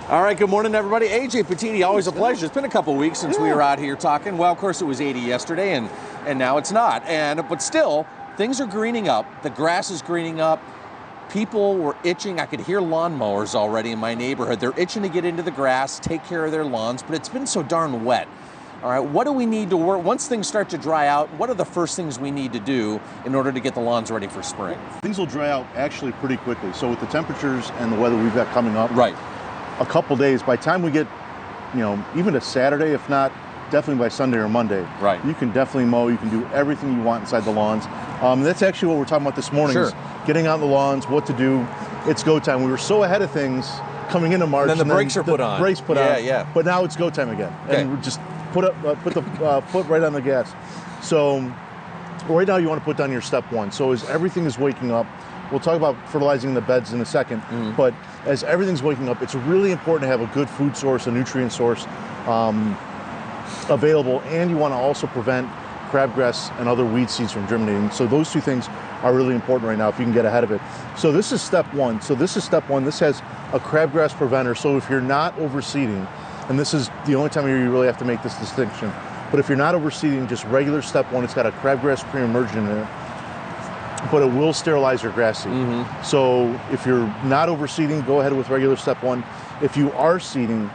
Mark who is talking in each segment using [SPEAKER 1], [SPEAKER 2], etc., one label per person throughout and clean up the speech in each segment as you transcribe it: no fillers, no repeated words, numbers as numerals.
[SPEAKER 1] All right, good morning, everybody. AJ Patini, always a pleasure. It's been a couple weeks since we were out here talking. Well, of course, it was 80 yesterday, and now it's not. But still, things are greening up. The grass is greening up. People were itching. I could hear lawnmowers already in my neighborhood. They're itching to get into the grass, take care of their lawns, but it's been so darn wet. All right, what do we need to work? Once things start to dry out, what are the first things we need to do in order to get the lawns ready for spring?
[SPEAKER 2] Things will dry out actually pretty quickly. So with the temperatures and the weather we've got coming up,
[SPEAKER 1] right,
[SPEAKER 2] a couple days, by the time we get, even a Saturday, if not, definitely by Sunday or Monday,
[SPEAKER 1] right,
[SPEAKER 2] you can definitely mow, you can do everything you want inside the lawns. That's actually what we're talking about this morning,
[SPEAKER 1] sure,
[SPEAKER 2] is getting out in the lawns, what to do. It's go time. We were so ahead of things coming into March.
[SPEAKER 1] And then the brakes are put on.
[SPEAKER 2] Brakes put on.
[SPEAKER 1] Yeah.
[SPEAKER 2] But now it's go time again.
[SPEAKER 1] Okay.
[SPEAKER 2] And we're just put the foot right on the gas. So right now you want to put down your step one. So as everything is waking up, we'll talk about fertilizing the beds in a second, but as everything's waking up, it's really important to have a good food source, a nutrient source available, and you want to also prevent crabgrass and other weed seeds from germinating. So those two things are really important right now if you can get ahead of it. So this is step one. This has a crabgrass preventer. So if you're not overseeding, and this is the only time of year you really have to make this distinction, but if you're not overseeding, just regular step one, it's got a crabgrass pre-emergent in it, but it will sterilize your grass seed. So if you're not overseeding, go ahead with regular step one. If you are seeding,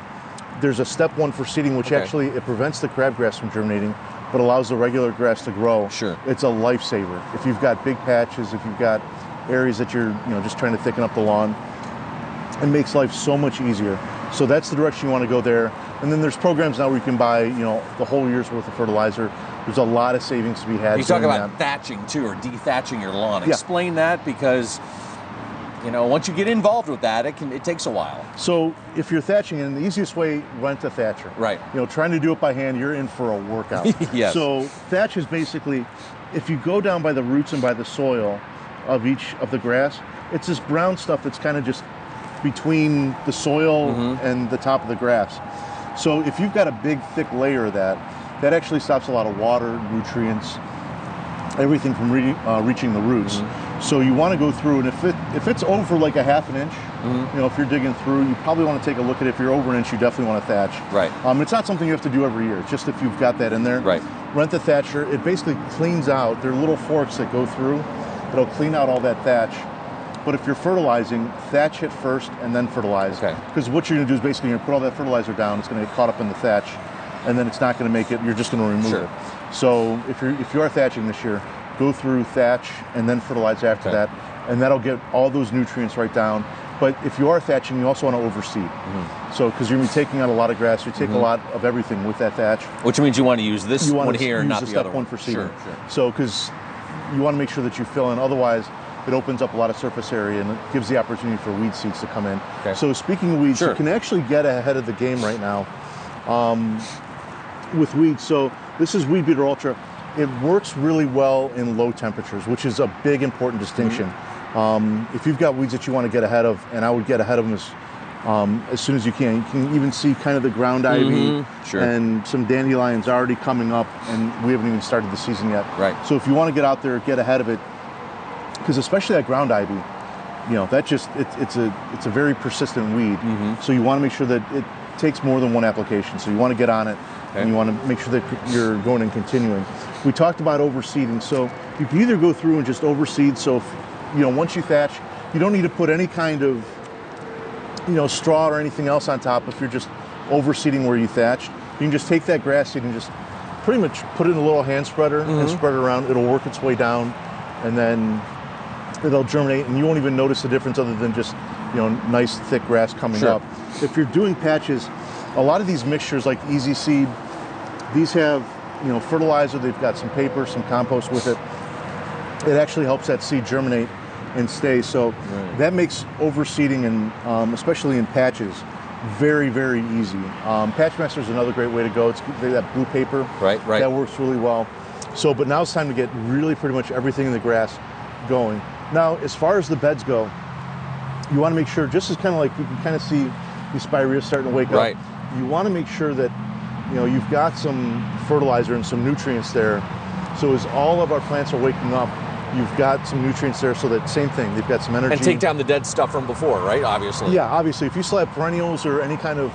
[SPEAKER 2] there's a step one for seeding, which actually, it prevents the crabgrass from germinating, but allows the regular grass to grow.
[SPEAKER 1] Sure.
[SPEAKER 2] It's a lifesaver. If you've got big patches, if you've got areas that you're just trying to thicken up the lawn, it makes life so much easier. So that's the direction you want to go there. And then there's programs now where you can buy, the whole year's worth of fertilizer. There's a lot of savings to be had.
[SPEAKER 1] You talk about thatching too, or dethatching your lawn.
[SPEAKER 2] Yeah.
[SPEAKER 1] Explain that, because once you get involved with that, it takes a while.
[SPEAKER 2] So if you're thatching, and the easiest way, rent a thatcher.
[SPEAKER 1] Right.
[SPEAKER 2] Trying to do it by hand, you're in for a workout.
[SPEAKER 1] Yes.
[SPEAKER 2] So thatch is basically, if you go down by the roots and by the soil of each of the grass, it's this brown stuff that's kind of just between the soil and the top of the grass. So if you've got a big thick layer of that actually stops a lot of water, nutrients, everything from reaching the roots. So you want to go through, and if it's over like a half an inch, if you're digging through, you probably want to take a look at it. If you're over an inch, you definitely want to thatch.
[SPEAKER 1] Right.
[SPEAKER 2] It's not something you have to do every year. It's just if you've got that in there.
[SPEAKER 1] Right.
[SPEAKER 2] Rent the thatcher. It basically cleans out. There are little forks that go through that'll clean out all that thatch. But if you're fertilizing, thatch it first and then fertilize.
[SPEAKER 1] Okay.
[SPEAKER 2] Because what you're going to do is basically you're going to put all that fertilizer down. It's going to get caught up in the thatch, and then it's not going to make it. You're just going to remove it. So if you are thatching this year, go through thatch and then fertilize after that, and that'll get all those nutrients right down. But if you are thatching, you also want to overseed. So because you're going to be taking out a lot of grass, you take a lot of everything with that thatch.
[SPEAKER 1] Which means you want to use this one here,
[SPEAKER 2] use
[SPEAKER 1] not
[SPEAKER 2] the
[SPEAKER 1] the
[SPEAKER 2] step
[SPEAKER 1] other
[SPEAKER 2] one for seeding.
[SPEAKER 1] Sure.
[SPEAKER 2] So because you want to make sure that you fill in, otherwise it opens up a lot of surface area and it gives the opportunity for weed seeds to come in.
[SPEAKER 1] Okay.
[SPEAKER 2] So speaking of weeds, you can actually get ahead of the game right now with weeds. So this is Weed Beater Ultra. It works really well in low temperatures, which is a big important distinction. If you've got weeds that you want to get ahead of, and I would get ahead of them as soon as you can. You can even see kind of the ground ivy and some dandelions already coming up, and we haven't even started the season yet.
[SPEAKER 1] Right.
[SPEAKER 2] So if you want to get out there, get ahead of it, because especially that ground ivy, that just it's a very persistent weed. So you want to make sure that it takes more than one application. So you want to get on it, and you want to make sure that you're going and continuing. We talked about overseeding, so you can either go through and just overseed. So if, once you thatch, you don't need to put any kind of straw or anything else on top. If you're just overseeding where you thatched, you can just take that grass seed and just pretty much put it in a little hand spreader and spread it around. It'll work its way down, and then it'll germinate, and you won't even notice the difference other than just nice thick grass coming up. If you're doing patches, a lot of these mixtures like Easy Seed, these have fertilizer, they've got some paper, some compost with it. It actually helps that seed germinate and stay. So that makes overseeding, and especially in patches, very, very easy. Patchmaster is another great way to go. It's that blue paper.
[SPEAKER 1] Right.
[SPEAKER 2] That works really well. So, but now it's time to get really pretty much everything in the grass going. Now, as far as the beds go, you want to make sure, just as kind of like you can kind of see the spirea starting to wake up, you want to make sure that you've got some fertilizer and some nutrients there. So as all of our plants are waking up, You've got some nutrients there, so that same thing. They've got some energy.
[SPEAKER 1] And take down the dead stuff from before, right? Obviously.
[SPEAKER 2] Yeah, obviously. If you still have perennials or any kind of,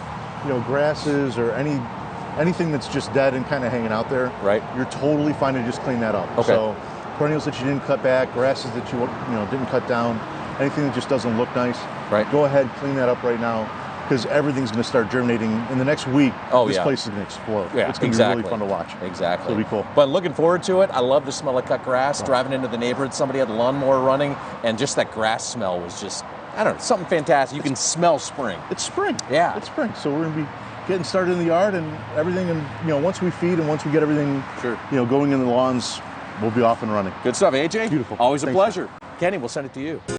[SPEAKER 2] grasses or anything that's just dead and kind of hanging out there,
[SPEAKER 1] right,
[SPEAKER 2] you're totally fine to just clean that up.
[SPEAKER 1] Okay.
[SPEAKER 2] So perennials that you didn't cut back, grasses that you didn't cut down, anything that just doesn't look nice,
[SPEAKER 1] right,
[SPEAKER 2] go ahead, clean that up right now, because everything's going to start germinating in the next week. This place is going to explode.
[SPEAKER 1] Yeah,
[SPEAKER 2] it's going to be really fun to watch.
[SPEAKER 1] Exactly.
[SPEAKER 2] It'll be cool.
[SPEAKER 1] But looking forward to it. I love the smell of cut grass. Driving into the neighborhood, somebody had the lawnmower running, and just that grass smell was just, I don't know, something fantastic. You can smell spring.
[SPEAKER 2] It's spring.
[SPEAKER 1] Yeah.
[SPEAKER 2] It's spring. So we're going to be getting started in the yard and everything. And, once we feed and once we get everything, going in the lawns, we'll be off and running.
[SPEAKER 1] Good stuff, AJ.
[SPEAKER 2] Beautiful.
[SPEAKER 1] Always a
[SPEAKER 2] Thanks,
[SPEAKER 1] pleasure. Kenny, we'll send it to you.